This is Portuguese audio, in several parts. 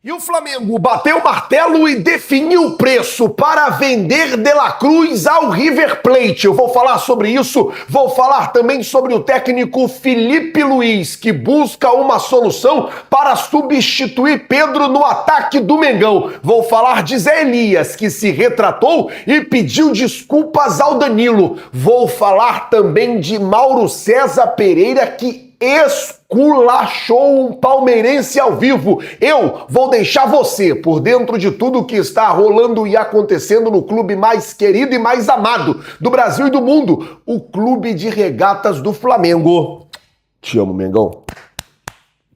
E o Flamengo bateu o martelo e definiu o preço para vender De La Cruz ao River Plate. Eu vou falar sobre isso, vou falar também sobre o técnico Filipe Luís, que busca uma solução para substituir Pedro no ataque do Mengão. Vou falar de Zé Elias, que se retratou e pediu desculpas ao Danilo. Vou falar também de Mauro César Pereira, que esculachou um palmeirense ao vivo. Eu vou deixar você por dentro de tudo que está rolando e acontecendo no clube mais querido e mais amado do Brasil e do mundo, o Clube de Regatas do Flamengo. Te amo, Mengão.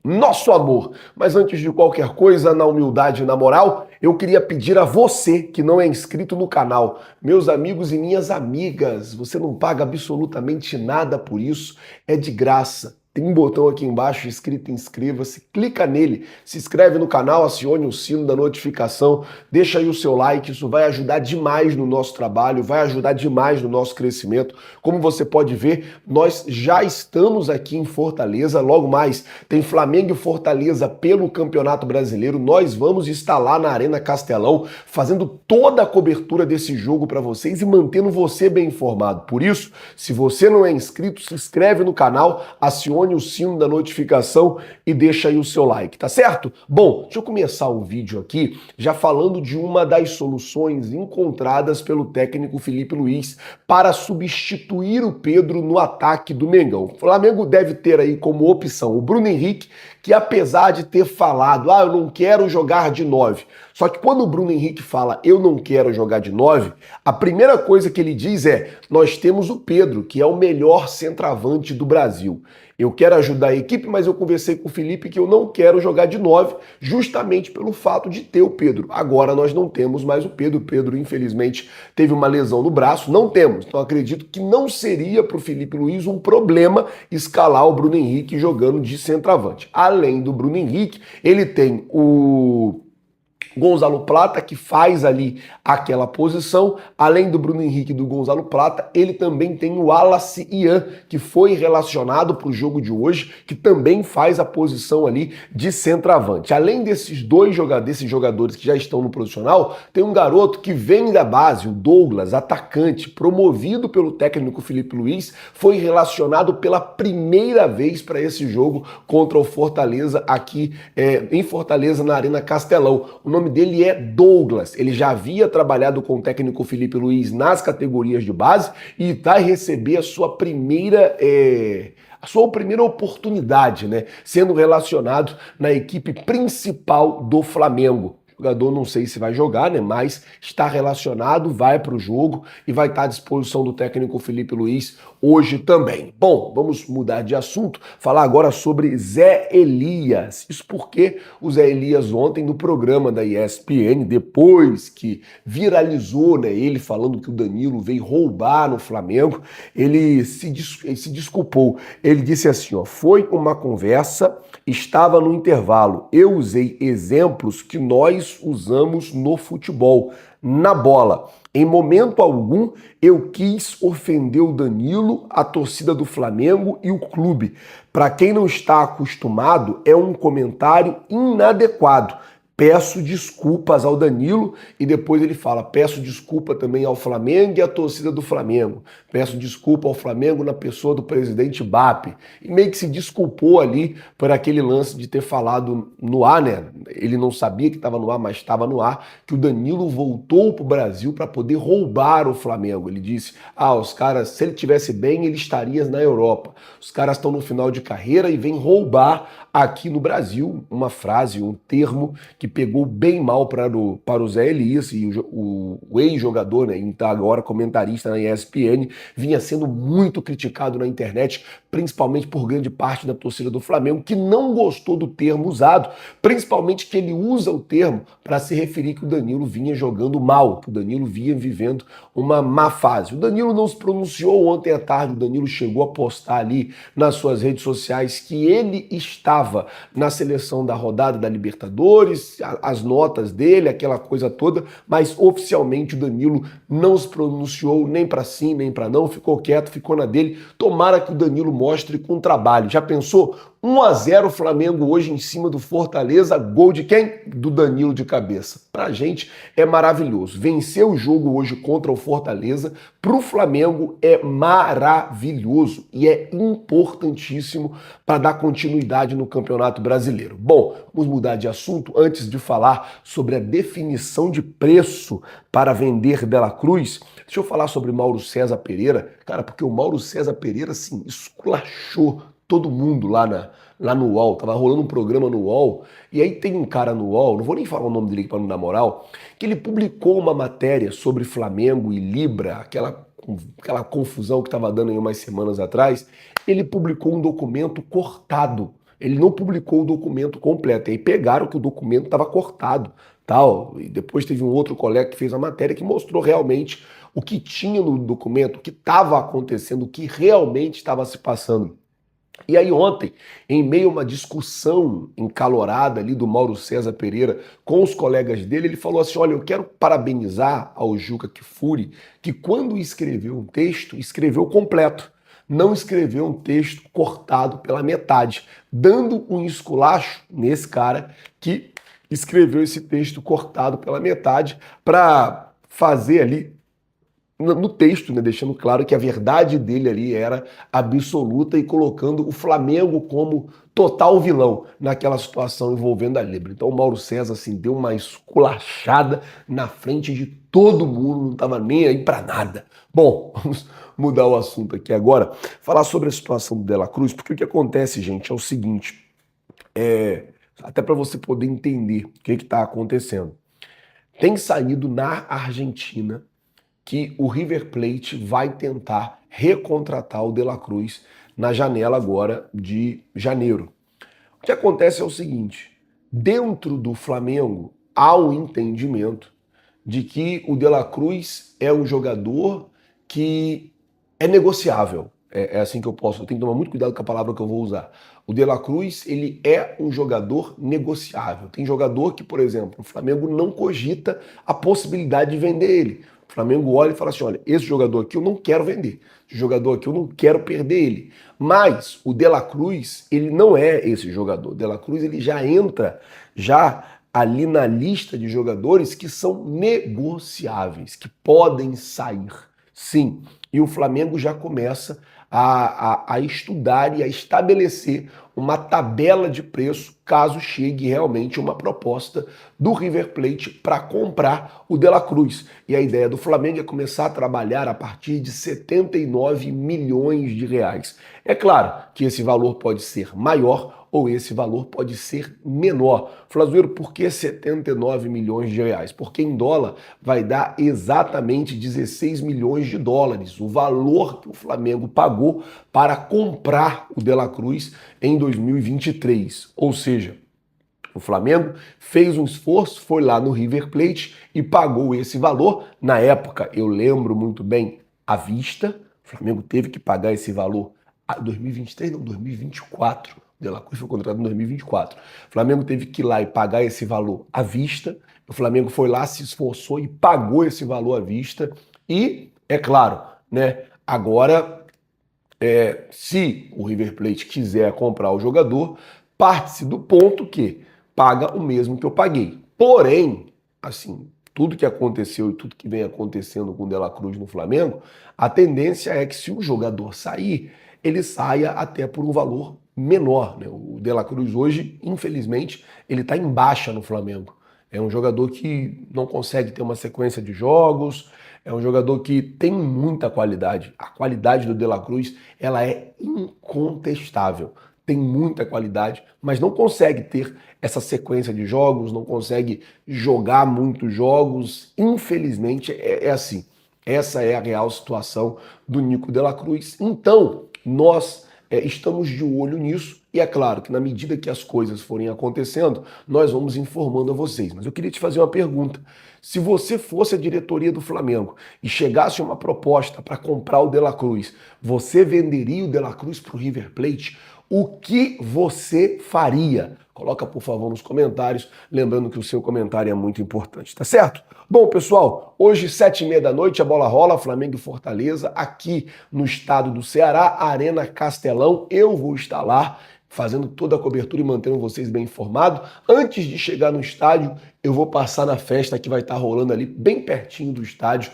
Nosso amor. Mas antes de qualquer coisa, na humildade e na moral, eu queria pedir a você que não é inscrito no canal, meus amigos e minhas amigas, você não paga absolutamente nada por isso, é de graça. Tem um botão aqui embaixo escrito inscreva-se, clica nele, se inscreve no canal, acione o sino da notificação, deixa aí o seu like, isso vai ajudar demais no nosso trabalho, vai ajudar demais no nosso crescimento. Como você pode ver, nós já estamos aqui em Fortaleza, logo mais tem Flamengo e Fortaleza pelo Campeonato Brasileiro, nós vamos estar lá na Arena Castelão, fazendo toda a cobertura desse jogo para vocês e mantendo você bem informado. Por isso, se você não é inscrito, se inscreve no canal, acione o sino da notificação e deixa aí o seu like, tá certo? Bom, deixa eu começar o vídeo aqui já falando de uma das soluções encontradas pelo técnico Filipe Luís para substituir o Pedro no ataque do Mengão. O Flamengo deve ter aí como opção o Bruno Henrique, que apesar de ter falado, eu não quero jogar de 9, só que quando o Bruno Henrique fala, eu não quero jogar de 9, a primeira coisa que ele diz é, nós temos o Pedro, que é o melhor centroavante do Brasil. Eu quero ajudar a equipe, mas eu conversei com o Felipe que eu não quero jogar de 9, justamente pelo fato de ter o Pedro. Agora nós não temos mais o Pedro. O Pedro, infelizmente, teve uma lesão no braço. Não temos. Então acredito que não seria para o Filipe Luís um problema escalar o Bruno Henrique jogando de centroavante. Além do Bruno Henrique, ele tem o Gonzalo Plata, que faz ali aquela posição. Além do Bruno Henrique e do Gonzalo Plata, ele também tem o Wallace Ian, que foi relacionado para o jogo de hoje, que também faz a posição ali de centroavante. Além desses desses jogadores que já estão no profissional, tem um garoto que vem da base, o Douglas, atacante, promovido pelo técnico Filipe Luís, foi relacionado pela primeira vez para esse jogo contra o Fortaleza aqui em Fortaleza, na Arena Castelão. O nome dele é Douglas, ele já havia trabalhado com o técnico Filipe Luís nas categorias de base e vai receber a sua primeira oportunidade, né? Sendo relacionado na equipe principal do Flamengo. O jogador não sei se vai jogar, né? Mas está relacionado, vai para o jogo e vai estar à disposição do técnico Filipe Luís hoje também. Bom, vamos mudar de assunto, falar agora sobre Zé Elias. Isso porque o Zé Elias ontem no programa da ESPN, depois que viralizou, né, ele falando que o Danilo veio roubar no Flamengo, ele se desculpou. Ele disse assim, foi uma conversa, estava no intervalo, eu usei exemplos que nós usamos no futebol, na bola. Em momento algum, eu quis ofender o Danilo, a torcida do Flamengo e o clube. Para quem não está acostumado, é um comentário inadequado. Peço desculpas ao Danilo e depois ele fala, peço desculpa também ao Flamengo e à torcida do Flamengo. Peço desculpa ao Flamengo na pessoa do presidente BAP. E meio que se desculpou ali por aquele lance de ter falado no ar, né? Ele não sabia que estava no ar, mas estava no ar, que o Danilo voltou para o Brasil para poder roubar o Flamengo. Ele disse, os caras, se ele tivesse bem, ele estaria na Europa. Os caras estão no final de carreira e vêm roubar aqui no Brasil. Uma frase, um termo que pegou bem mal para o Zé Elias, e o ex-jogador, né, então agora comentarista na ESPN, vinha sendo muito criticado na internet, principalmente por grande parte da torcida do Flamengo, que não gostou do termo usado, principalmente que ele usa o termo para se referir que o Danilo vinha jogando mal, que o Danilo vinha vivendo uma má fase. O Danilo não se pronunciou ontem à tarde, o Danilo chegou a postar ali nas suas redes sociais que ele estava na seleção da rodada da Libertadores, as notas dele, aquela coisa toda, mas oficialmente o Danilo não se pronunciou nem para sim, nem para nada não, ficou quieto, ficou na dele. Tomara que o Danilo mostre com trabalho. Já pensou? 1-0 Flamengo hoje em cima do Fortaleza, gol de quem? Do Danilo de cabeça. Pra gente é maravilhoso. Vencer o jogo hoje contra o Fortaleza, pro Flamengo é maravilhoso e é importantíssimo para dar continuidade no Campeonato Brasileiro. Bom, vamos mudar de assunto antes de falar sobre a definição de preço para vender Dela Cruz. Deixa eu falar sobre Mauro César Pereira, cara, porque o Mauro César Pereira, assim, esculachou todo mundo lá no UOL, tava rolando um programa no UOL, e aí tem um cara no UOL, não vou nem falar o nome dele para não dar moral, que ele publicou uma matéria sobre Flamengo e Libra, aquela confusão que estava dando aí umas semanas atrás. Ele publicou um documento cortado, ele não publicou o documento completo, e aí pegaram que o documento estava cortado, tal, e depois teve um outro colega que fez a matéria que mostrou realmente o que tinha no documento, o que estava acontecendo, o que realmente estava se passando. E aí ontem, em meio a uma discussão encalorada ali do Mauro César Pereira com os colegas dele, ele falou assim, olha, eu quero parabenizar ao Juca Kfouri, que quando escreveu um texto, escreveu completo, não escreveu um texto cortado pela metade, dando um esculacho nesse cara que escreveu esse texto cortado pela metade para fazer ali no texto, né, deixando claro que a verdade dele ali era absoluta e colocando o Flamengo como total vilão naquela situação envolvendo a Libra. Então o Mauro César assim, deu uma esculachada na frente de todo mundo, não estava nem aí para nada. Bom, vamos mudar o assunto aqui agora, falar sobre a situação do Dela Cruz, porque o que acontece, gente, é o seguinte, até para você poder entender o que está acontecendo. Tem saído na Argentina que o River Plate vai tentar recontratar o Dela Cruz na janela agora de janeiro. O que acontece é o seguinte, dentro do Flamengo há um entendimento de que o Dela Cruz é um jogador que é negociável. É assim que eu tenho que tomar muito cuidado com a palavra que eu vou usar. O Dela Cruz, ele é um jogador negociável. Tem jogador que, por exemplo, o Flamengo não cogita a possibilidade de vender ele. O Flamengo olha e fala assim, olha, esse jogador aqui eu não quero vender, esse jogador aqui eu não quero perder ele. Mas o Dela Cruz, ele não é esse jogador. O Dela Cruz, ele já entra ali na lista de jogadores que são negociáveis, que podem sair. Sim, e o Flamengo já começa a estudar e a estabelecer uma tabela de preço caso chegue realmente uma proposta do River Plate para comprar o Dela Cruz. E a ideia do Flamengo é começar a trabalhar a partir de 79 milhões de reais. É claro que esse valor pode ser maior ou esse valor pode ser menor. Flazueiro, por que 79 milhões de reais? Porque em dólar vai dar exatamente 16 milhões de dólares, o valor que o Flamengo pagou para comprar o Dela Cruz em 2023. Ou seja, o Flamengo fez um esforço, foi lá no River Plate e pagou esse valor. Na época, eu lembro muito bem, à vista. O Flamengo teve que pagar esse valor em 2023, não, 2024. O Dela Cruz foi contratado em 2024. O Flamengo teve que ir lá e pagar esse valor à vista. O Flamengo foi lá, se esforçou e pagou esse valor à vista. E, é claro, né, agora, se o River Plate quiser comprar o jogador, parte-se do ponto que paga o mesmo que eu paguei. Porém, assim, tudo que aconteceu e tudo que vem acontecendo com o Dela Cruz no Flamengo, a tendência é que se o jogador sair, ele saia até por um valor menor, né? O Dela Cruz hoje, infelizmente, ele está em baixa no Flamengo. É um jogador que não consegue ter uma sequência de jogos, é um jogador que tem muita qualidade. A qualidade do Dela Cruz, ela é incontestável. Tem muita qualidade, mas não consegue ter essa sequência de jogos, não consegue jogar muitos jogos. Infelizmente, é assim. Essa é a real situação do Nico Dela Cruz. Então, nós estamos de olho nisso e é claro que na medida que as coisas forem acontecendo, nós vamos informando a vocês. Mas eu queria te fazer uma pergunta. Se você fosse a diretoria do Flamengo e chegasse uma proposta para comprar o Dela Cruz, você venderia o Dela Cruz para o River Plate? O que você faria? Coloca, por favor, nos comentários, lembrando que o seu comentário é muito importante, tá certo? Bom, pessoal, hoje, 7h30 da noite, a bola rola, Flamengo e Fortaleza, aqui no estado do Ceará, Arena Castelão. Eu vou estar lá fazendo toda a cobertura e mantendo vocês bem informados. Antes de chegar no estádio, eu vou passar na festa que vai estar rolando ali, bem pertinho do estádio,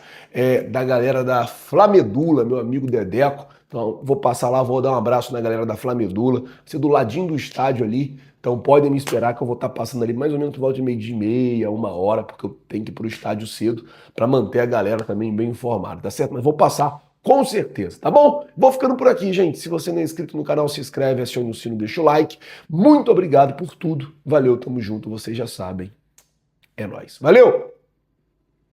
da galera da Flamedula, meu amigo Dedeco. Então, vou passar lá, vou dar um abraço na galera da Flamedula, vai ser do ladinho do estádio ali. Então podem me esperar que eu vou estar passando ali mais ou menos por volta de 12h30, 1h, porque eu tenho que ir para o estádio cedo para manter a galera também bem informada, tá certo? Mas vou passar com certeza, tá bom? Vou ficando por aqui, gente. Se você não é inscrito no canal, se inscreve, acione o sino, deixa o like. Muito obrigado por tudo. Valeu, tamo junto, vocês já sabem. É nóis. Valeu!